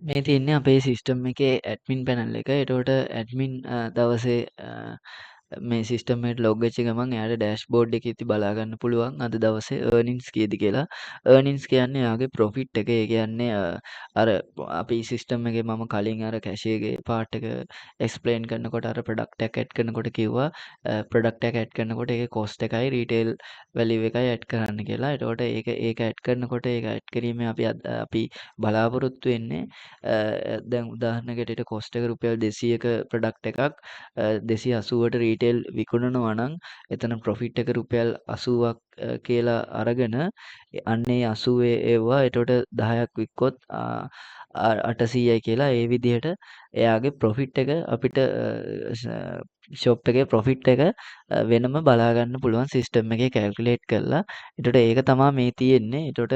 මේ තියෙන්නේ අපේ සිස්ටම් එකේ ඇඩ්මින් පැනල් එක. එතකොට ඇඩ්මින් දවසේ මේ සිස්ටම් එකට ලොග් වෙච්ච ගමන් එයාට ඩෑෂ්බෝඩ් එකේ ඉති බලා ගන්න පුළුවන් අද දවසේ earnings කීයද කියලා. earnings කියන්නේ එයාගේ profit එක. ඒ කියන්නේ අර අපි සිස්ටම් එකේ මම කලින් අර කැෂේ ගේ පාර්ට් එක එක්ස්ප්ලেইন කරනකොට අර ප්‍රොඩක්ට් එක ඇඩ් කරනකොට කිව්වා ප්‍රොඩක්ට් එක ඇඩ් කරනකොට ඒකේ cost එකයි රීටේල් වැලියු එකයි ඇඩ් කරන්න කියලා. එතකොට ඒක ඇඩ් කරනකොට ඒක ඇඩ් කිරීමේ අපි බලාපොරොත්තු වෙන්නේ දැන් උදාහරණයකට ඊට කොස්ට් එක රුපියල් 200ක ප්‍රොඩක්ට් එකක් 280ට රීටේල් විකුණනවා නම් එතන ප්‍රොෆිට් එක රුපියල් 80ක් කියලා අරගෙන අන්න ඒ 80 එව්වා එතකොට 10ක් වික්කොත් 800යි කියලා ඒ විදිහට එයාගේ ප්‍රොෆිට් එක අපිට ෂොප් එකේ ප්‍රොෆිට් එක වෙනම බලා ගන්න පුළුවන් සිස්ටම් එකේ කැල්කියුලේට් කරලා. එතකොට ඒක තමයි මේ තියෙන්නේ. එතකොට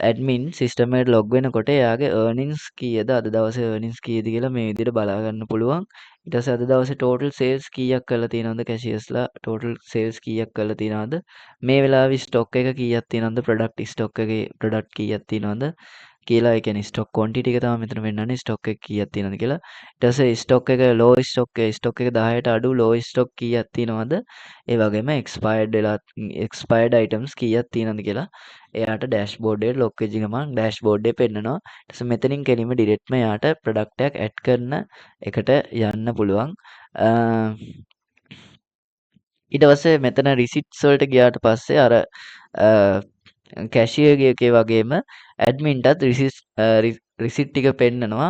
ඇඩ්මින් සිස්ටම් එකට ලොග් වෙනකොට එයාගේ earnings කීයද අද දවසේ earnings කීයද කියලා මේ විදිහට බලා ගන්න පුළුවන්. ඊට පස්සේ අද දවසේ total sales කීයක් කරලා තියෙනවද cashiers ලා total sales කීයක් කරලා තියෙනවද මේ වෙලාවේ stock එක කීයක් තියෙනවද product stock එකේ product කීයක් තියෙනවද කියලා. ඒ කියන්නේ stock quantity එක තමයි මෙතන වෙන්නන්නේ stock එක කීයක් තියෙනවද කියලා. ඊට පස්සේ stock එක low stock එක 10ට අඩු low stock කීයක් තියෙනවද ඒ වගේම expired items කීයක් තියෙනවද කියලා එයාට ඩෑෂ්බෝඩ් එකට ලොක් වෙච්ච ගමන් ඩෑෂ්බෝඩ් එක පෙන්නනවා. ඊට පස්සේ මෙතනින් කෙලින්ම ඩිරෙක්ට්ම එයාට ප්‍රොඩක්ට් එකක් ඇඩ් කරන එකට යන්න පුළුවන්. ඊට පස්සේ මෙතන රිසිට්ස් වලට ගියාට පස්සේ අර කැෂියර්ගේ එකේ වගේම ඇඩ්මින්ටත් රිසිට් ටික පෙන්නනවා.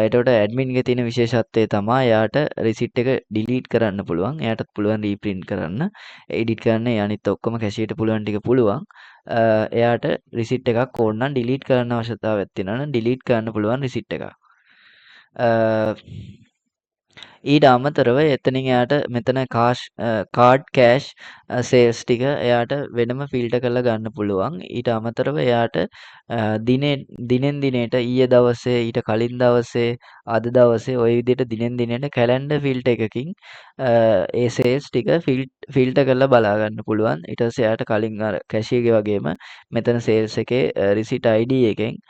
එතකොට ඇඩ්මින්ගේ තියෙන විශේෂත්වය තමයි එයාට රිසිට් එක ඩිලීට් කරන්න පුළුවන්. එයාටත් පුළුවන් රීප්‍රින්ට් කරන්න, එඩිට් කරන්න. ඒ අනිත් ඔක්කොම කැෂියට පුළුවන් ටික පුළුවන්. එයාට රිසිට් එකක් ඕන නම් ඩිලීට් කරන්න අවශ්‍යතාවයක් තියෙනවා නම් ඩිලීට් කරන්න පුළුවන් රිසිට් එකක්. ඊට අමතරව එතනින් එයාට මෙතන කාඩ් කෑෂ් සේල්ස් ටික එයාට වෙනම ෆිල්ටර් කරලා ගන්න පුළුවන්. ඊට අමතරව එයාට දිනෙන් දිනට ඊයේ දවසේ ඊට කලින් දවසේ අද දවසේ ওই විදිහට දිනෙන් දිනට කැලෙන්ඩර් ෆිල්ටර් එකකින් ඒ සේල්ස් ටික ෆිල්ටර් කරලා බලා ගන්න පුළුවන්. ඊට පස්සේ එයාට කලින් අර කැෂියර්ගේ වගේම මෙතන සේල්ස් එකේ රිසිට් ID එකෙන්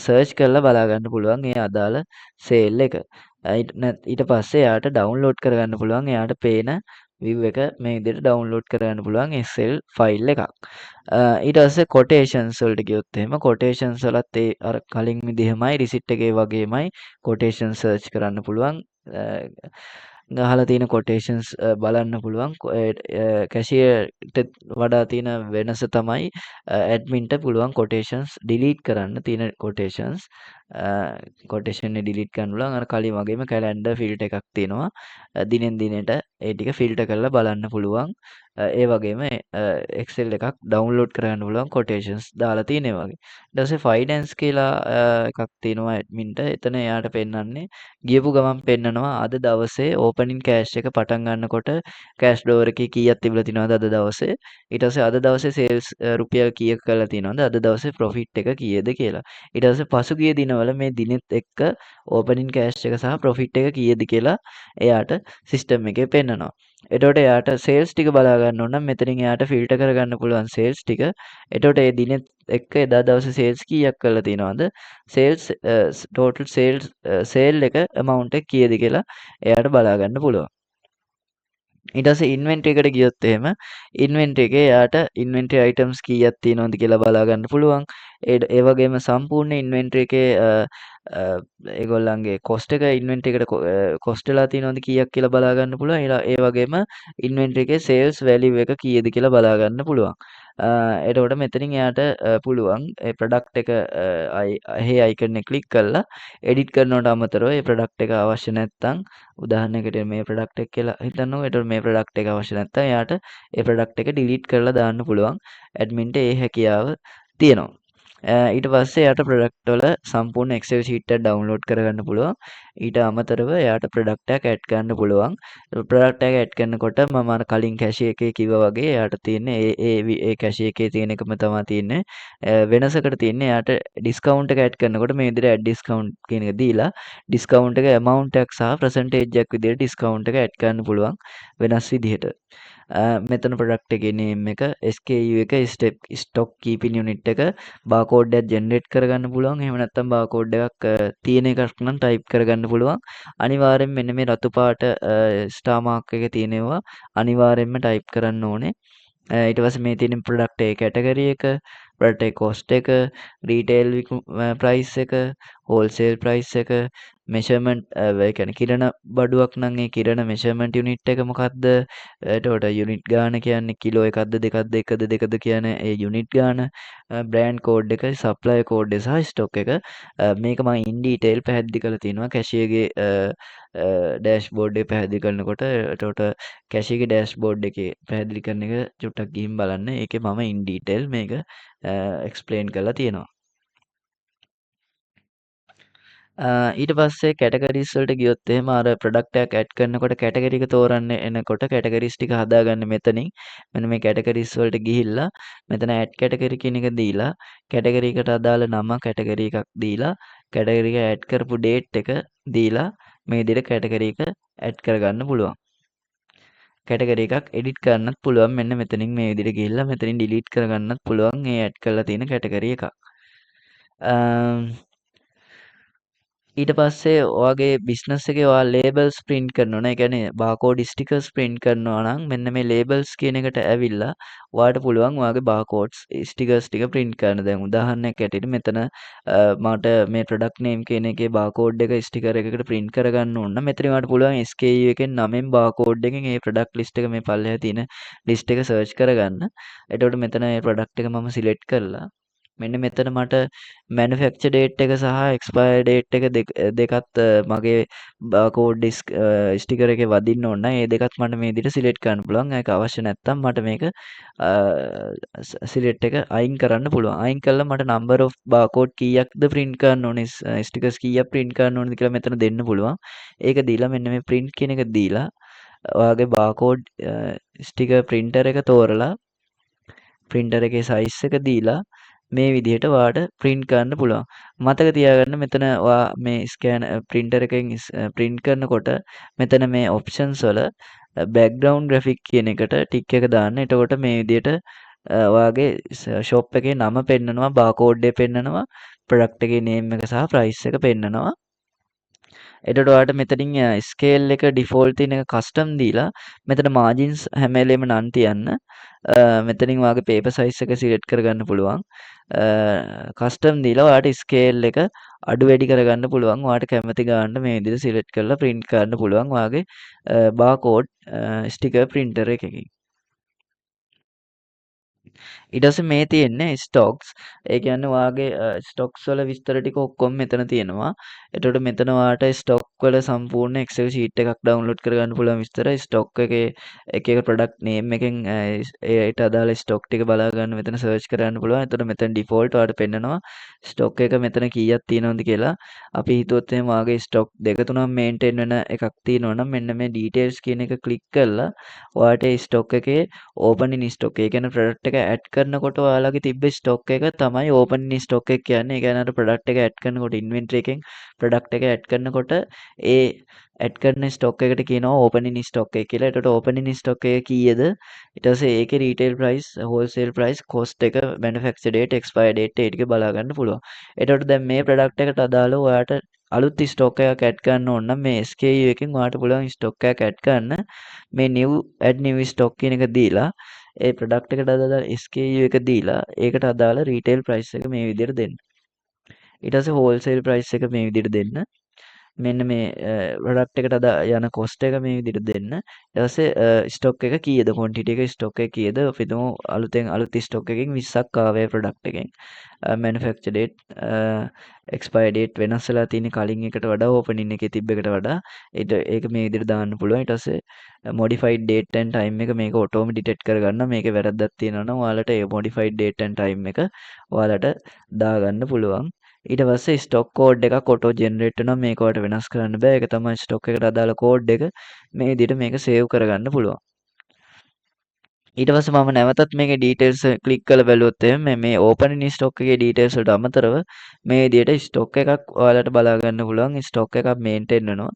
සර්ච් කරලා බලා ගන්න පුළුවන් ඒ අදාළ සේල් එක. ඊට පස්සේ එයාට ඩවුන්ලෝඩ් කරගන්න පුළුවන් එයාට පේන view එක මේ විදිහට ඩවුන්ලෝඩ් කරගන්න පුළුවන් Excel ෆයිල් එකක්. ඊට පස්සේ quotations වලට ගියොත් එහෙම quotations වලත් ඒ අර කලින් විදිහමයි රිසිට් එකේ වගේමයි quotation search කරන්න පුළුවන්. ගහලා තියෙන quotations බලන්න පුළුවන්. කැෂියර්ට වඩා තියෙන වෙනස තමයි ඇඩ්මින්ට පුළුවන් quotations delete කරන්න තියෙන quotations කොටේෂන් ඩිලීට් කරන්න පුළුවන්. අර කලින් වගේම කැලෙන්ඩර් ෆිල්ටර් එකක් තියෙනවා. දිනෙන් දිනට ඒ ටික ෆිල්ටර් කරලා බලන්න පුළුවන්. ඒ වගේම Excel එකක් ඩවුන්ලෝඩ් කරගන්න පුළුවන් quotations දාලා තියෙන ඒ වගේ. ඊට පස්සේ finance කියලා එකක් තියෙනවා ඇඩ්මින්ට. එතන එයාට පෙන්වන්නේ ගියපු ගමන් පෙන්නනවා අද දවසේ opening cash එක පටන් ගන්නකොට cash drawer එකේ කීයක් තිබිලා තිනවද අද දවසේ. ඊට පස්සේ අද දවසේ sales රුපියල් කීයක් කරලා තිනවද අද දවසේ profit එක කීයද කියලා. ඊට පස්සේ පසුගිය දිනවල මේ දිනෙත් එක්ක ඕපනින් කෑෂ් එක සහ ප්‍රොෆිට් එක කීයද කියලා එයාට සිස්ටම් එකේ පෙන්නනවා. එතකොට එයාට සේල්ස් ටික බලා ගන්න ඕන නම් මෙතනින් එයාට ෆිල්ටර් කරගන්න පුළුවන් සේල්ස් ටික. එතකොට ඒ දිනෙත් එක්ක එදා දවසේ සේල්ස් කීයක් කරලා තියෙනවද? සේල්ස් ටෝටල් සේල් එක amount එක කීයද කියලා එයාට බලා ගන්න පුළුවන්. ඊට පස්සේ ඉන්වෙන්ටරි එකට ගියොත් එහෙම ඉන්වෙන්ටරි එකේ එයාට ඉන්වෙන්ටරි අයිටම්ස් කීයක් තියෙනවද කියලා බලා ගන්න පුළුවන්. ඒ වගේම සම්පූර්ණ ඉන්වෙන්ටරි එකේ ඒගොල්ලන්ගේ කොස්ට් එක ඉන්වෙන්ටරි එකට කොස්ට් වෙලා තියෙනවද කීයක් කියලා බලා ගන්න පුළුවන්. ඒ වගේම ඉන්වෙන්ටරි එකේ සේල්ස් වැලියු එක කීයද කියලා බලා ගන්න පුළුවන්. එතකොට මෙතනින් එයාට පුළුවන් ඒ ප්‍රොඩක්ට් එක එහි අයිකන් එක ක්ලික් කරලා එඩිට් කරනවට අමතරව ඒ ප්‍රොඩක්ට් එක අවශ්‍ය නැත්නම් උදාහරණයකට මේ ප්‍රොඩක්ට් එක කියලා හිතන්නකෝ. එතකොට මේ ප්‍රොඩක්ට් එක අවශ්‍ය නැත්නම් එයාට ඒ ප්‍රොඩක්ට් එක ඩිලීට් කරලා දාන්න පුළුවන්. ඇඩ්මින්ට ඒ හැකියාව තියෙනවා. ඊට පස්සේ එයාට ප්‍රොඩක්ට් වල සම්පූර්ණ Excel sheet එක ඩවුන්ලෝඩ් කරගන්න පුළුවන්. ඊට අමතරව එයාට ප්‍රොඩක්ට් එකක් ඇඩ් කරන්න පුළුවන්. ප්‍රොඩක්ට් එක ඇඩ් කරනකොට මම අර කලින් කැෂිය එකේ කිව්වා වගේ එයාට තියෙන්නේ ඒ කැෂිය එකේ තියෙන එකම තමයි තියෙන්නේ. වෙනසකට තියෙන්නේ එයාට ඩිස්කවුන්ට් එක ඇඩ් කරනකොට මේ විදිහට ඇඩ් ඩිස්කවුන්ට් කියන එක දීලා ඩිස්කවුන්ට් එක amount එකක් සහ percentage එකක් විදිහට ඩිස්කවුන්ට් එක ඇඩ් කරන්න පුළුවන් වෙනස් විදිහට. මෙතන ප්‍රොඩක්ට් එකේ නේම් එක, SKU එක, ස්ටොක් කීපින් යුනිට් එක, බාකෝඩ් එකක් ජෙනරේට් කරගන්න පුළුවන්. එහෙම නැත්නම් බාකෝඩ් එකක් තියෙන එකක් නම් ටයිප් කරගන්න පුළුවන්. අනිවාර්යෙන්ම මෙන්න මේ රතු පාට ස්ටාර් මාක් එකේ තියෙනවා අනිවාර්යෙන්ම ටයිප් කරන්න ඕනේ. ඊට පස්සේ මේ තියෙන ප්‍රොඩක්ට් එකේ කැටගරි එක, ප්‍රොඩක්ට් එකේ කොස්ට් එක, රීටේල් ප්‍රයිස් එක, හෝල්සේල් ප්‍රයිස් එක, මෙෂර්මන්ට් ඒ කියන්නේ කිරණ බඩුවක් නම් ඒ කිරණ මෙෂර්මන්ට් යුනිට් එක මොකක්ද? එතකොට යුනිට් ගාන කියන්නේ කිලෝ එකක්ද දෙකක්ද එකද දෙකද කියන ඒ යුනිට් ගාන, බ්‍රෑන්ඩ් කෝඩ් එක, සප්ලයර් කෝඩ් එක සහ ස්ටොක් එක. මේක මම ඉන් ඩීටේල් පැහැදිලි කරලා තියෙනවා කැෂියර්ගේ ඩෑෂ්බෝඩ් එක පැහැදිලි කරනකොට. එතකොට කැෂියර්ගේ ඩෑෂ්බෝඩ් එකේ පැහැදිලි කරන එක චුට්ටක් ගිහින් බලන්න. ඒකේ මම ඉන් ඩීටේල් මේක එක්ස්ප්ලেইন කරලා තියෙනවා. ඊට පස්සේ කැටගරිස් වලට ගියොත් එහෙම අර ප්‍රොඩක්ට් එකක් ඇඩ් කරනකොට කැටගරි එක තෝරන්න එනකොට කැටගරිස් ටික හදාගන්න මෙතනින්. මෙන්න මේ කැටගරිස් වලට ගිහිල්ලා මෙතන ඇඩ් කැටගරි කියන එක දීලා කැටගරි එකට අදාළ නම කැටගරි එකක් දීලා කැටගරි එක ඇඩ් කරපු ඩේට් එක දීලා මේ විදිහට කැටගරි එක ඇඩ් කරගන්න පුළුවන්. කැටගරි එකක් එඩිට් කරන්නත් පුළුවන්. මෙන්න මෙතනින් මේ විදිහට ගිහිල්ලා මෙතනින් ඩිලීට් කරගන්නත් පුළුවන් මේ ඇඩ් කරලා තියෙන කැටගරි එකක්. ඊට පස්සේ ඔයාගේ බිස්නස් එකේ ඔයා ලේබල්ස් ප්‍රින්ට් කරනවා නේ. ඒ කියන්නේ බාකෝඩ් ස්ටිකර්ස් ප්‍රින්ට් කරනවා නම් මෙන්න මේ ලේබල්ස් කියන එකට ඇවිල්ලා ඔයාට පුළුවන් ඔයාගේ බාකෝඩ්ස් ස්ටිකර්ස් ටික ප්‍රින්ට් කරන්න. දැන් උදාහරණයක් ඇටියට මෙතන මට මේ ප්‍රොඩක්ට් නේම් කියන එකේ බාකෝඩ් එක ස්ටිකර් එකකට ප්‍රින්ට් කරගන්න ඕන නම් මෙතන ඔයාට පුළුවන් SKU එකෙන් නමෙන් බාකෝඩ් එකෙන් මේ ප්‍රොඩක්ට් ලිස්ට් එක මේ පල්ලෙහා තියෙන ලිස්ට් එක සර්ච් කරගන්න. එතකොට මෙතන මේ ප්‍රොඩක්ට් එක මම සිලෙක්ට් කරලා මෙන්න මෙතන මට මැනුෆැක්චර් ඩේට් එක සහ එක්ස්පයර් ඩේට් එක දෙකත් මගේ බාකෝඩ් ස්ටිකර් එකේ වදින්න ඕන නම් ඒ දෙකත් මට මේ විදිහට සිලෙක්ට් කරන්න පුළුවන්. ඒක අවශ්‍ය නැත්නම් මට මේක සිලෙක්ට් එක අයින් කරන්න පුළුවන්. අයින් කළා මට number of barcode කීයක්ද print කරන්න ඕනේ, ස්ටිකර්ස් කීයක් print කරන්න ඕනේද කියලා මෙතන දෙන්න පුළුවන්. ඒක දීලා මෙන්න මේ print කියන එක දීලා ඔයාගේ barcode ස්ටිකර් printer එක තෝරලා printer එකේ size එක දීලා මේ විදිහට ඔයාට print කරන්න පුළුවන්. මතක තියාගන්න මෙතන ඔයා මේ printer එකෙන් print කරනකොට මෙතන මේ options වල background graphic කියන එකට ටික් එක දාන්න. එතකොට මේ විදිහට ඔයාගේ shop එකේ නම පෙන්නනවා, barcode එක පෙන්නනවා, product එකේ name එක සහ price එක පෙන්නනවා. එතකොට ඔයාලට මෙතනින් ස්කේල් එක ඩිෆෝල්ට් තියෙන එක කස්ටම් දීලා මෙතන මාජින්ස් හැම වෙලේම නන් තියන්න. මෙතනින් ඔයාගේ පේපර් සයිස් එක සිලෙක්ට් කරගන්න පුළුවන්. කස්ටම් දීලා ඔයාලට ස්කේල් එක අඩු වැඩි කරගන්න පුළුවන්. ඔයාලට කැමති ගානට මේ විදිහට සිලෙක්ට් කරලා print කරන්න පුළුවන් ඔයාගේ barcode sticker printer එකකින්. ඊට පස්සේ මේ තියෙන්නේ ස්ටොක්ස්. ඒ කියන්නේ ඔයාගේ ස්ටොක්ස් වල විස්තර ටික ඔක්කොම මෙතන තියෙනවා. එතකොට මෙතන ඔයාට ස්ටොක් වල සම්පූර්ණ Excel sheet එකක් download කරගන්න පුළුවන් විස්තර. ස්ටොක් එකේ එක එක product name එකෙන් ඒට අදාළ ස්ටොක් ටික බලා ගන්න මෙතන search කරන්න පුළුවන්. එතකොට මෙතන default ඔයාට පෙන්නනවා ස්ටොක් එක මෙතන කීයක් තියෙනවද කියලා. අපි හිතුවොත් එහෙනම් ඔයාගේ ස්ටොක් දෙක තුනක් maintain වෙන එකක් තියෙනවා නම් මෙන්න මේ details කියන එක click කරලා ඔයාට ඒ ස්ටොක් එකේ opening stock ඒ කියන්නේ product එක add කරනකොට ඔයාලගේ තිබ්බ ස්ටොක් එක තමයි ඕපනින් ස්ටොක් එක කියන්නේ. ඒ කියන්නේ අර ප්‍රොඩක්ට් එක ඇඩ් කරනකොට ඉන්වෙන්ටරි එකෙන් ප්‍රොඩක්ට් එක ඇඩ් කරනකොට ඒ ඇඩ් කරන ස්ටොක් එකට කියනවා ඕපනින් ස්ටොක් එක කියලා. එතකොට ඕපනින් ස්ටොක් එක කීයද? ඊට පස්සේ ඒකේ retail price, wholesale price, cost එක, මැනුෆැක්චර් ඩේට්, එක්ස්පයර් ඩේට් ඒ ටික බලා ගන්න පුළුවන්. එතකොට දැන් මේ ප්‍රොඩක්ට් එකට අදාළව ඔයාට අලුත් ස්ටොක් එකක් ඇඩ් කරන්න ඕන නම් මේ SKU එකෙන් ඔයාට පුළුවන් ස්ටොක් එකක් ඇඩ් කරන්න. මේ new add new stock කියන එක දීලා ඒ ප්‍රොඩක්ට් එකට අදාළ SKU එක දීලා ඒකට අදාළ රීටේල් ප්‍රයිස් එක මේ විදිහට දෙන්න. ඊට පස්සේ හෝල්සේල් ප්‍රයිස් එක මේ විදිහට දෙන්න. මෙන්න මේ ප්‍රොඩක්ට් එකට යන කොස්ට් එක මේ විදිහට දෙන්න. ඊට පස්සේ ස්ටොක් එක කීයද, ක්වොන්ටිටි එක ස්ටොක් එක කීයද? අපි හිතමු අලුත් ස්ටොක් එකකින් 20ක් ආවේ ප්‍රොඩක්ට් එකෙන්. මැනුෆැක්චර් ඩේට්, එක්ස්පයර් ඩේට් වෙනස් වෙලා තියෙන කලින් එකට වඩා ඕපනින් එකේ තිබ්බ එකට වඩා. ඒක මේ විදිහට දාන්න පුළුවන්. ඊට පස්සේ මොඩිෆයිඩ් ඩේට් ඇන්ඩ් ටයිම් එක මේක ඔටෝම ඩිටෙක්ට් කරගන්න. මේකේ වැරද්දක් තියෙනවා නම් ඔයාලට ඒ මොඩිෆයිඩ් ඩේට් ඇන්ඩ් ටයිම් එක ඔයාලට දාගන්න පුළුවන්. ඊට පස්සේ ස්ටොක් කෝඩ් එකක් ඔටෝ ජෙනරේට් වෙනවා. මේක ඔයාලට වෙනස් කරන්න බෑ. ඒක තමයි ස්ටොක් එකට අදාළ කෝඩ් එක. මේ විදිහට මේක සේව් කරගන්න පුළුවන්. ඊට පස්සේ මම නැවතත් මේකේ ඩීටේල්ස් ක්ලික් කරලා බැලුවොත් එහෙම මේ ඕපනින් ස්ටොක් එකේ ඩීටේල්ස් වලට අමතරව මේ විදිහට ස්ටොක් එකක් ඔයාලට බලා ගන්න පුළුවන්. ස්ටොක් එකක් මේන්ටේන් වෙනවා.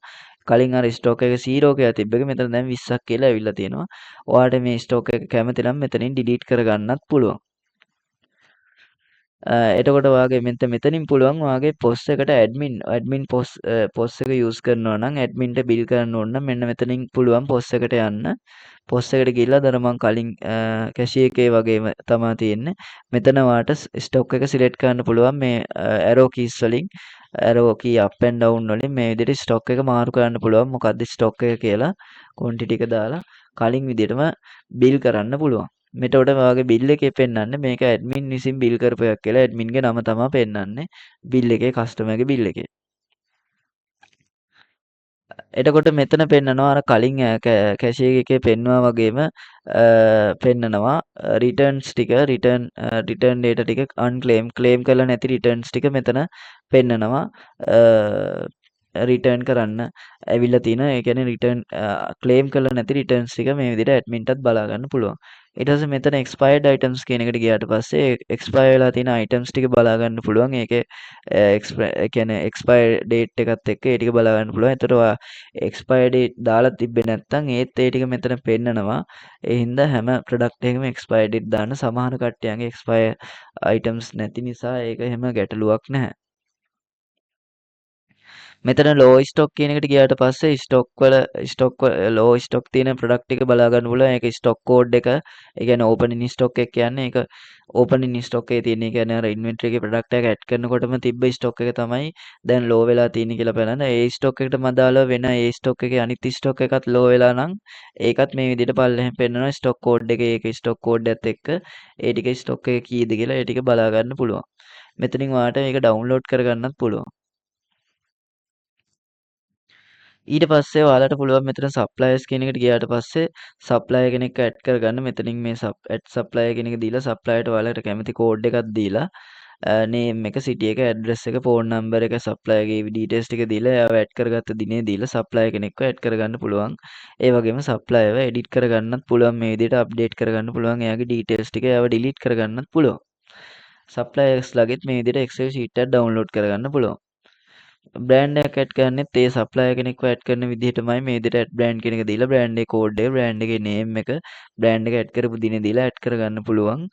කලින් අර ස්ටොක් එක 0 කියලා තිබ්බ එක මෙතන දැන් 20ක් කියලා ඇවිල්ලා තියෙනවා. ඔයාලට මේ ස්ටොක් එක කැමති නම් මෙතනින් ඩිලීට් කරගන්නත් පුළුවන්. එතකොට ඔයාගේ මෙතනින් පුළුවන් ඔයාගේ පොස් එකට ඇඩ්මින් පොස් එක යූස් කරනවා නම් ඇඩ්මින්ට බිල් කරන්න ඕන නම් මෙන්න මෙතනින් පුළුවන් පොස් එකට යන්න. පොස් එකට ගිහිල්ලා අර මං කලින් කැෂිය එකේ වගේම තමා තියෙන්නේ. මෙතන ඔයාට ස්ටොක් එක සිලෙක්ට් කරන්න පුළුවන් මේ ඇරෝ කීස් වලින් arrow key up and down වලින් මේ විදිහට ස්ටොක් එක මාරු කරන්න පුළුවන්. මොකද්ද ස්ටොක් එක කියලා ක්වොන්ටිටි එක දාලා කලින් විදිහටම බිල් කරන්න පුළුවන්. මෙතකොට ඔයාගේ බිල් එකේ පෙන්වන්නේ මේක ඇඩ්මින් විසින් බිල් කරපු එකක් කියලා. ඇඩ්මින්ගේ නම තමයි පෙන්වන්නේ බිල් එකේ කස්ටමර්ගේ බිල් එකේ. එතකොට මෙතන පෙන්නනවා අර කලින් කැෂියර් එකේ පෙන්වුවා වගේම පෙන්නනවා රිටර්න්ස් ටික රිටර්න් ඩේටා ටික ක්ලේම් කරලා නැති රිටර්න්ස් ටික මෙතන පෙන්නනවා රිටර්න් කරන්න ඇවිල්ලා තියෙන ඒ කියන්නේ රිටර්න් ක්ලේම් කරලා නැති රිටර්න්ස් ටික මේ විදිහට ඇඩ්මින්ටත් බලා ගන්න පුළුවන්. ඊට පස්සේ මෙතන expired items කියන එකට ගියාට පස්සේ expire වෙලා තියෙන items ටික බලා ගන්න පුළුවන්. ඒකේ ඒ කියන්නේ expire date එකත් එක්ක ඒ ටික බලා ගන්න පුළුවන්. එතකොට ඔයා expire date දාලා තිබ්බේ නැත්නම් ඒත් ඒ ටික මෙතන පෙන්නනවා. ඒ හින්දා හැම product එකකම expire date දාන්න සමහර කට්ටියන්ගේ expire items නැති නිසා ඒක එහෙම ගැටලුවක් නැහැ. මෙතන ලෝ ස්ටොක් කියන එකට ගියාට පස්සේ ස්ටොක් ලෝ ස්ටොක් තියෙන ප්‍රොඩක්ට් එක බලා ගන්න පුළුවන්. ඒක ස්ටොක් කෝඩ් එක. ඒ කියන්නේ ඕපනින් ස්ටොක් එක කියන්නේ ඒක ඕපනින් ස්ටොක් එකේ තියෙන. ඒ කියන්නේ අර ඉන්වෙන්ටරි එකේ ප්‍රොඩක්ට් එක ඇඩ් කරනකොටම තිබ්බ ස්ටොක් එක තමයි දැන් ලෝ වෙලා තියෙන්නේ කියලා බලන්න. ඒ ස්ටොක් එකටම අදාළව වෙන ඒ ස්ටොක් එකේ අනිත් ස්ටොක් එකත් ලෝ වෙලා නම් ඒකත් මේ විදිහට පල්ලෙහෙන් පෙන්නනවා ස්ටොක් කෝඩ් එකේ ඒක ස්ටොක් කෝඩ් එකත් එක්ක ඒ ටික ස්ටොක් එක කීයද කියලා ඒ ටික බලා ගන්න පුළුවන්. මෙතනින් ඔයාලට ඒක ඩවුන්ලෝඩ් කරගන්නත් පුළුවන්. ඊට පස්සේ ඔයාලට පුළුවන් මෙතන සප්ලයර්ස් කියන එකට ගියාට පස්සේ සප්ලයර් කෙනෙක් ඇඩ් කරගන්න මෙතනින් මේ ඇඩ් සප්ලයර් කියන එක දීලා සප්ලයර්ට ඔයාලට කැමති කෝඩ් එකක් දීලා නේම් එක සිටි එක ඇඩ්‍රස් එක ෆෝන් නම්බර් එක සප්ලයර්ගේ ඩීටේල්ස් ටික දීලා එයාව ඇඩ් කරගත්ත දිනේ දීලා සප්ලයර් කෙනෙක්ව ඇඩ් කරගන්න පුළුවන්. ඒ වගේම සප්ලයර්ව එඩිට් කරගන්නත් පුළුවන් මේ විදිහට අප්ඩේට් කරගන්න පුළුවන් එයාගේ ඩීටේල්ස් ටික එයාව ඩිලීට් කරගන්නත් පුළුවන්. සප්ලයර්ස් ලගෙත් මේ විදිහට Excel sheet එකක් ඩවුන්ලෝඩ් කරගන්න පුළුවන්. බ්‍රෑන්ඩ් එකක් ඇඩ් කරන්නෙත් ඒ සප්ලයර් කෙනෙක්ව ඇඩ් කරන විදිහටමයි මේ විදිහට ඇඩ් බ්‍රෑන්ඩ් කියන එක දීලා බ්‍රෑන්ඩ් එකේ කෝඩ් එක බ්‍රෑන්ඩ් එකේ නේම් එක බ්‍රෑන්ඩ් එක ඇඩ් කරපු දිනේ දීලා ඇඩ් කරගන්න පුළුවන්.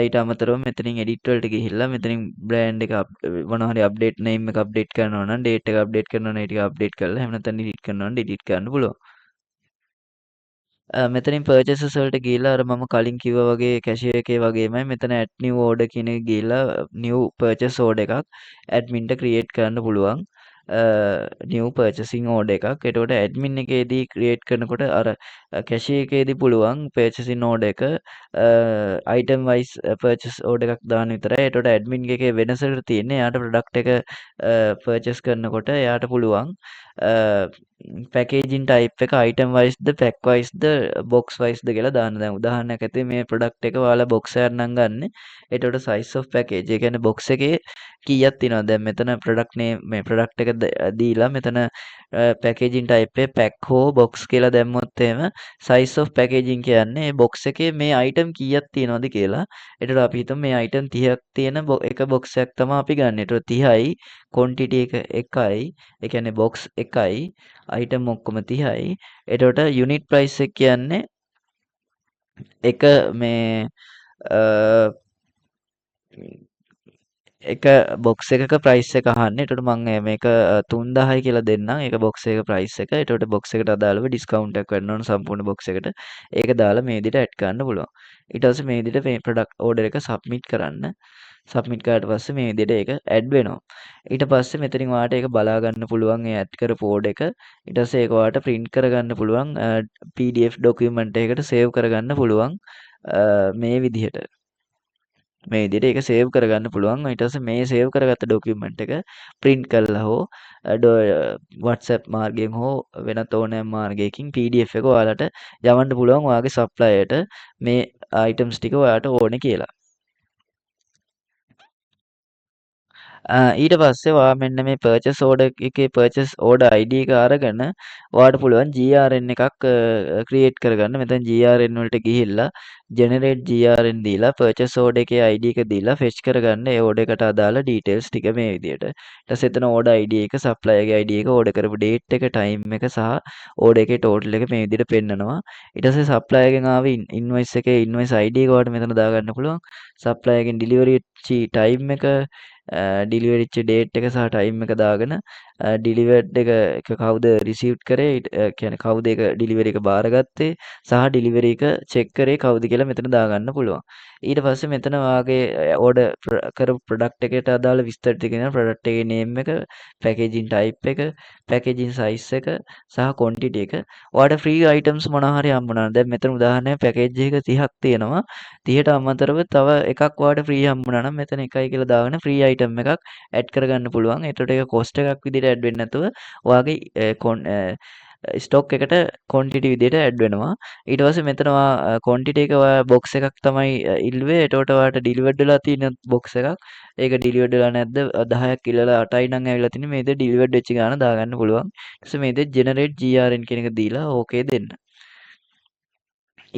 ඊට අමතරව මෙතනින් එඩිට් වලට ගිහිල්ලා මෙතනින් බ්‍රෑන්ඩ් එක මොනවා හරි අප්ඩේට් නේම් එක අප්ඩේට් කරනවා නම් ඩේට් එක අප්ඩේට් කරනවා නම් ඒ ටික අප්ඩේට් කරලා එහෙම නැත්නම් ඩිලීට් කරනවා නම් ඩිලීට් කරන්න පුළුවන්. මෙතනින් පර්චේසස් වලට ගිහිල්ලා අර මම කලින් කිව්වා වගේ කැෂියර් එකේ වගේමයි මෙතන ඇඩ් නිව් ඕඩර් කියන එක ගිහිල්ලා නිව් පර්චේස් ඕඩර් එකක් ඇඩ්මින්ට ක්‍රියේට් කරන්න පුළුවන්. නිව් පර්චේසින් ඕඩර් එකක්. එතකොට ඇඩ්මින් එකේදී ක්‍රියේට් කරනකොට අර කැෂියර් එකේදී පුළුවන් පර්චේසින් ඕඩර් එක අයිටම් වයිස් පර්චේස් ඕඩර් එකක් දාන්න විතරයි. එතකොට ඇඩ්මින් එකේ වෙනසකට තියෙන්නේ එයාට ප්‍රොඩක්ට් එක පර්චේස් කරනකොට එයාට පුළුවන් පැකේජින් ටයිප් එක අයිටම් වයිස්ද පැක් වයිස්ද බොක්ස් වයිස්ද කියලා දාන්න. දැන් උදාහරණයක් ඇතුලේ මේ ප්‍රොඩක්ට් එක ඔයාලා බොක්ස් එකක් නම් ගන්න. එතකොට size of package ඒ කියන්නේ බොක්ස් එකේ කීයක් තියෙනවද? දැන් මෙතන ප්‍රොඩක්ට් නේම් මේ ප්‍රොඩක්ට් එක දීලා මෙතන පැකේජින් ටයිප් එක පැක් හෝ බොක්ස් කියලා දැම්මොත් එහෙම size of packaging කියන්නේ මේ බොක්ස් එකේ මේ අයිටම් කීයක් තියෙනවද කියලා. එතකොට අපි හිතමු මේ අයිටම් 30ක් තියෙන එක බොක්ස් එකක් තමයි අපි ගන්න. එතකොට 30යි quantity එක 1යි. ඒ කියන්නේ බොක්ස් 1යි අයිටම් ඔක්කොම 30යි. එතකොට යුනිට් ප්‍රයිස් එක කියන්නේ එක මේ අ එක බොක්ස් එකක ප්‍රයිස් එක අහන්නේ. එතකොට මම මේක 3000යි කියලා දෙන්නම්. ඒක බොක්ස් එකක ප්‍රයිස් එක. එතකොට බොක්ස් එකට අදාළව ඩිස්කවුන්ට් එකක් වෙන්න ඕන සම්පූර්ණ බොක්ස් එකට. ඒක දාලා මේ විදිහට ඇඩ් කරන්න පුළුවන්. ඊට පස්සේ මේ විදිහට මේ ප්‍රොඩක්ට් ඕඩර් එක සබ්මිට් කරන්න. සබ්මිට් කරාට පස්සේ මේ විදිහට ඒක ඇඩ් වෙනවා. ඊට පස්සේ මෙතනින් ඔයාලට ඒක බලා ගන්න පුළුවන් ඒ ඇඩ් කරපු ඕඩර් එක. ඊට පස්සේ ඒක ඔයාලට print කරගන්න පුළුවන් PDF document එකකට save කරගන්න පුළුවන් මේ විදිහට. මේ විදිහට ඒක සේව් කරගන්න පුළුවන්. ඊට පස්සේ මේ සේව් කරගත්ත ඩොකියුමන්ට් එක print කරලා හෝ WhatsApp මාර්ගයෙන් හෝ වෙනත් ඕනෑම මාර්ගයකින් PDF එක ඔයාලට යවන්න පුළුවන් ඔයාගේ සප්ලයර්ට මේ අයිටම්ස් ටික ඔයාලට ඕනේ කියලා. ඊට පස්සේ ඔයා මෙන්න මේ පර්චේස් ඕඩර් එකේ පර්චේස් ඕඩර් ID එක අරගෙන ඔයාට පුළුවන් GRN එකක් ක්‍රියේට් කරගන්න. මෙතන GRN වලට ගිහිල්ලා generate GRN දීලා purchase order එකේ ID එක දීලා fetch කරගන්න ඒ order එකට අදාළ details ටික මේ විදියට. ඊට පස්සේ එතන order ID එක, supplier ගේ ID එක, order කරපු date එක, time එක සහ order එකේ total එක මේ විදියට පෙන්නනවා. ඊට පස්සේ supplier ගෙන් ආව invoice එකේ invoice ID එක ඔයාලට මෙතන දාගන්න පුළුවන්. supplier ගෙන් delivery time එක, ඩිලිවර් වෙච්ච ඩේට් එක සහ ටයිම් එක දාගෙන ඩිලිවර්ඩ් එක කවුද රිසීව් කරේ, කියන්නේ කවුද ඒක ඩිලිවරි එක බාරගත්තේ සහ ඩිලිවරි එක චෙක් කරේ කවුද කියලා මෙතන දාගන්න පුළුවන්. ඊට පස්සේ මෙතන ඔයාගේ ඕඩර් කරපු ප්‍රොඩක්ට් එකට අදාළ විස්තර ටික දෙනවා. ප්‍රොඩක්ට් එකේ නේම් එක, පැකේජින් ටයිප් එක, පැකේජින් සයිස් එක සහ ක්වොන්ටිටි එක. ඔයාලට ෆ්‍රී අයිටම්ස් මොනවා හරි හම්බුනා. දැන් මෙතන උදාහරණයක් පැකේජ් එක 30ක් තියෙනවා. 30ට අමතරව තව එකක් ඔයාලට ෆ්‍රී හම්බුනා නම් මෙතන 1යි කියලා දාගෙන ෆ්‍රී අයිටම් එකක් ඇඩ් කරගන්න පුළුවන්. එතකොට ඒක කොස්ට් එකක් විදිහට ඇඩ් වෙන්නේ නැතුව ඔයාගේ ස්ටොක් එකට ක්වොන්ටිටි විදිහට ඇඩ් වෙනවා. ඊට පස්සේ මෙතන ඔයා ක්වොන්ටිටි එක ඔයා බොක්ස් එකක් තමයි ඉල්ලුවේ. එතකොට ඔයාට ඩිලිවර්ඩ් වෙලා තියෙන බොක්ස් එකක්. ඒක ඩිලිවර්ඩ් වෙලා නැද්ද? 10ක් ඉල්ලලා 8යි නම් ඇවිල්ලා තින්නේ. මේ විදිහට ඩිලිවර්ඩ් වෙච්ච ගාන දාගන්න පුළුවන්. ඊට පස්සේ මේ විදිහට generate GRN කියන එක දීලා ඕකේ දෙන්න.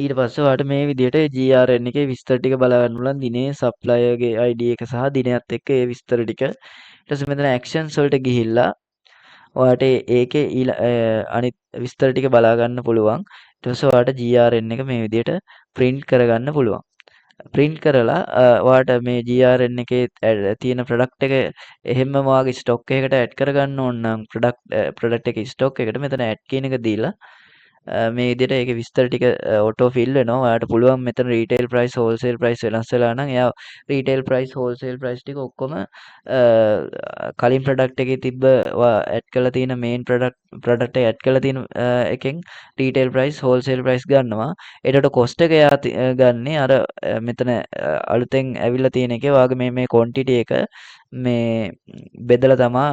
ඊට පස්සේ ඔයාලට මේ විදිහට GRN එකේ විස්තර ටික බලා ගන්න පුළුවන්. දිනේ සප්ලයර්ගේ ID එක සහ දිනයත් එක්ක ඒ විස්තර ටික. ඊට පස්සේ මෙතන actions වලට ගිහිල්ලා ඔයාට ඒකේ අනිත් විස්තර ටික බලා ගන්න පුළුවන්. ඊට පස්සේ ඔයාට GRN එක මේ විදිහට print කරගන්න පුළුවන්. print කරලා ඔයාට මේ GRN එකේ තියෙන product එක එහෙම්ම ඔයාගේ stock එකකට add කරගන්න ඕන නම් product එකේ stock එකට මෙතන add කියන එක දීලා මේ විදිහට ඒකේ විස්තර ටික ඔටෝ ෆිල් වෙනවා. ඔයාට පුළුවන් මෙතන රීටේල් ප්‍රයිස්, හෝල්සේල් ප්‍රයිස් වෙනස් වෙලා නම් එයා රීටේල් ප්‍රයිස්, හෝල්සේල් ප්‍රයිස් ටික ඔක්කොම කලින් ප්‍රොඩක්ට් එකේ තිබ්බ ඔයා ඇඩ් කරලා තියෙන මේන් ප්‍රොඩක්ට් එක ඇඩ් කරලා තියෙන එකෙන් රීටේල් ප්‍රයිස්, හෝල්සේල් ප්‍රයිස් ගන්නවා. එතකොට කොස්ට් එක එයා ගන්නේ අර මෙතන අලුතෙන් ඇවිල්ලා තියෙන එකේ ඔයාගේ මේ ක්වොන්ටිටි එක මේ බෙදලා තමා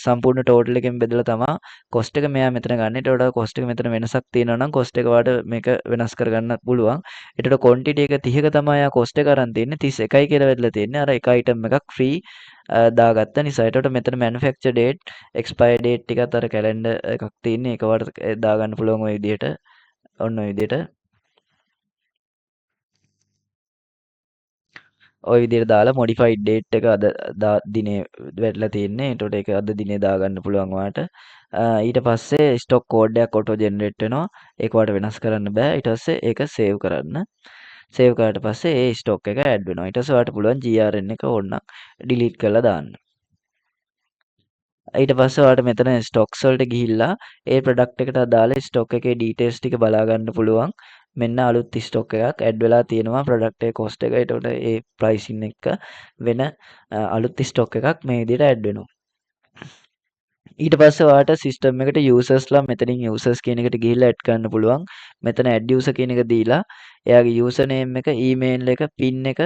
සම්පූර්ණ ටෝටල් එකෙන් බෙදලා තමා කොස්ට් එක මෙයා මෙතන ගන්න. ඒට වඩා කොස්ට් එක මෙතන වෙනසක් තියෙනවා නම් කොස්ට් එක ඔයාලට මේක වෙනස් කරගන්නත් පුළුවන්. ඒකට ක්වොන්ටිටි එක 30ක තමයි යා කොස්ට් එක අරන් තියෙන්නේ. 31යි කියලා වෙදලා තියෙන්නේ. අර එක අයිටම් එකක් ෆ්‍රී දාගත්ත නිසා. ඒකට මෙතන manufacture date, expire date ටිකත් අර කැලෙන්ඩර් එකක් තියෙන්නේ. ඒක ඔයාලට දාගන්න පුළුවන් ওই විදිහට. ඔන්න ඔය විදිහට. ඔය විදිහට දාලා මොඩිෆයිඩ් ඩේට් එක අද දිනේ වැටලා තියෙන්නේ. එතකොට ඒක අද දිනේ දාගන්න පුළුවන් ඔයාට. ඊට පස්සේ ස්ටොක් කෝඩ් එකක් ඔටෝ ජෙනරේට් වෙනවා. ඒක ඔයාලට වෙනස් කරන්න බෑ. ඊට පස්සේ ඒක සේව් කරන්න. සේව් කරාට පස්සේ ඒ ස්ටොක් එක ඇඩ් වෙනවා. ඊට පස්සේ ඔයාලට පුළුවන් GRN එක ඕනනම් ඩිලීට් කරලා දාන්න. ඊට පස්සේ ඔයාලට මෙතන ස්ටොක්ස් වලට ගිහිල්ලා ඒ ප්‍රොඩක්ට් එකට අදාළ ස්ටොක් එකේ ඩීටේල්ස් ටික බලා ගන්න පුළුවන්. මෙන්න අලුත් ස්ටොක් එකක් ඇඩ් වෙලා තියෙනවා. ප්‍රොඩක්ට් එකේ කොස්ට් එක. ඒකට ඒ ප්‍රයිසින් එක වෙන අලුත් ස්ටොක් එකක් මේ විදිහට ඇඩ් වෙනවා. ඊට පස්සේ ඔයාට සිස්ටම් එකට යූසර්ස්ලා මෙතනින් යූසර්ස් කියන එකට ගිහිල්ලා ඇඩ් කරන්න පුළුවන්. මෙතන ඇඩ් යූසර් කියන එක දීලා එයාගේ යූසර් නේම් එක, ඊමේල් එක, පින් එක,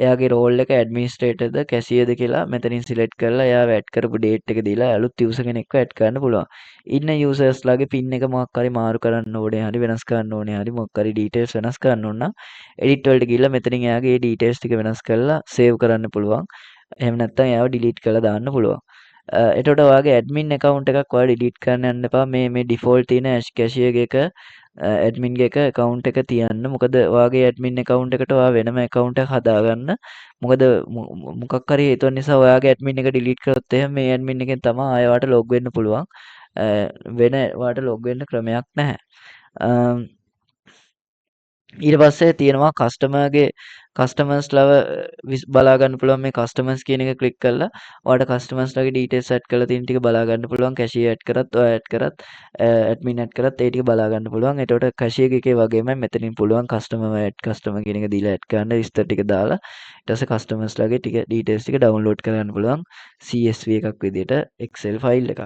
එයාගේ රෝල් එක ඇඩ්මිනිස්ට්‍රේටර්ද කැසියර්ද කියලා මෙතනින් සිලෙක්ට් කරලා එයාව ඇඩ් කරපු ඩේට් එක දීලා අලුත් යූසර් කෙනෙක්ව ඇඩ් කරන්න පුළුවන්. ඉන්න යූසර්ස්ලාගේ පින් එක මොකක් හරි මාරු කරන්න ඕනේ, හරි වෙනස් කරන්න ඕනේ, හරි මොකක් හරි ඩීටේල්ස් වෙනස් කරන්න ඕන නම් එඩිට් වලට ගිහිල්ලා මෙතනින් එයාගේ ඒ ඩීටේල්ස් ටික වෙනස් කරලා සේව් කරන්න පුළුවන්. එහෙම නැත්නම් එයාව ඩිලීට් කරලා දාන්න පුළුවන්. එතකොට ඔයාගේ ඇඩ්මින් account එකක් ඔයාලා ඩිලීට් කරන්න යන්න එපා. මේ ඩිෆෝල්ට් තියෙන කැෂියර්ගේ එක ඇඩ්මින්ගේ එක account එක තියන්න. මොකද ඔයාගේ ඇඩ්මින් account එකට ඔයා වෙනම account එකක් හදාගන්න. මොකද මොකක් හරි හේතුවක් නිසා ඔයාගේ ඇඩ්මින් එක ඩිලීට් කරොත් එහෙම මේ ඇඩ්මින් එකෙන් තමයි ආයෙ ඔයාට ලොග් වෙන්න පුළුවන්. වෙන ඔයාට ලොග් වෙන්න ක්‍රමයක් නැහැ. ඊට පස්සේ තියෙනවා කස්ටමර්ස්ලව බලා ගන්න පුළුවන්. මේ කස්ටමර්ස් කියන එක ක්ලික් කරලා ඔයාලට කස්ටමර්ස්ලාගේ ඩීටේල්ස් ඇඩ් කරලා තියෙන ටික බලා ගන්න පුළුවන්. කැෂියර් ඇඩ් කරත්, ඔයා ඇඩ් කරත්, ඇඩ්මින් ඇඩ් කරත් ඒ ටික බලා ගන්න පුළුවන්. එතකොට කැෂියර් එකේ වගේමයි මෙතනින් පුළුවන් කස්ටමර් කියන එක දීලා ඇඩ් කරන්න විස්තර ටික දාලා ඊට පස්සේ කස්ටමර්ස්ලාගේ ටික ඩීටේල්ස් ටික ඩවුන්ලෝඩ් කරගන්න පුළුවන් CSV එකක් විදිහට Excel ෆයිල් එකක්.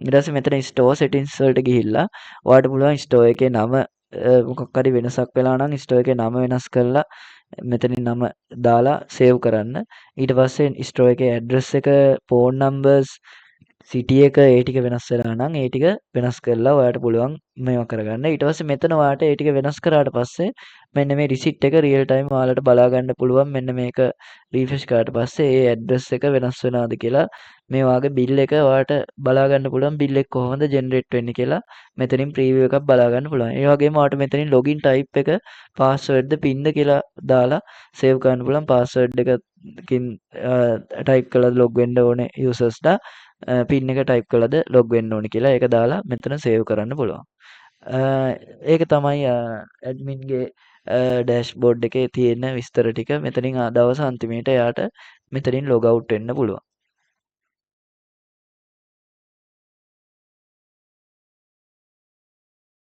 ඊට පස්සේ මෙතන ස්ටෝර් සෙටින්ග්ස් වලට ගිහිල්ලා ඔයාලට පුළුවන් ස්ටෝර් එකේ නම මොකක් හරි වෙනසක් වෙලා නම් ස්ටෝර් එකේ නම වෙනස් කරලා මෙතනින් නම දාලා සේව් කරන්න. ඊට පස්සේ ස්ටෝර් එකේ ඇඩ්‍රස් එක, ෆෝන් නම්බර්ස්, සිටි එක ඒ ටික වෙනස් වෙලා නම් ඒ ටික වෙනස් කරලා ඔයාට පුළුවන් මේවා කරගන්න. ඊට පස්සේ මෙතන ඔයාට ඒ ටික වෙනස් කරාට පස්සේ මෙන්න මේ රිසිට් එක රියල් ටයිම් ඔයාලට බලා ගන්න පුළුවන්. මෙන්න මේක රිෆ්‍රෙෂ් කරාට පස්සේ ඒ ඇඩ්‍රස් එක වෙනස් වෙනවද කියලා මේ වාගේ බිල් එක ඔයාට බලා ගන්න පුළුවන්. බිල් එක කොහොමද ජෙනරේට් වෙන්නේ කියලා මෙතනින් ප්‍රීවියු එකක් බලා ගන්න පුළුවන්. ඒ වගේම ඔයාට මෙතනින් ලොගින් ටයිප් එක පාස්වර්ඩ්ද පින්ද කියලා දාලා සේව් කරන්න පුළුවන්. පාස්වර්ඩ් එකකින් ටයිප් කළා ලොග් වෙන්න ඕනේ යූසර්ස්ලා පින් එක ටයිප් කළාද ලොග් වෙන්න ඕනේ කියලා ඒක දාලා මෙතන සේව් කරන්න පුළුවන්. ඒක තමයි ඇඩ්මින්ගේ ඩෑෂ්බෝඩ් එකේ තියෙන විස්තර ටික. මෙතනින් දවස් අන්තිමේට එයාට මෙතනින් ලොග් අවුට් වෙන්න පුළුවන්.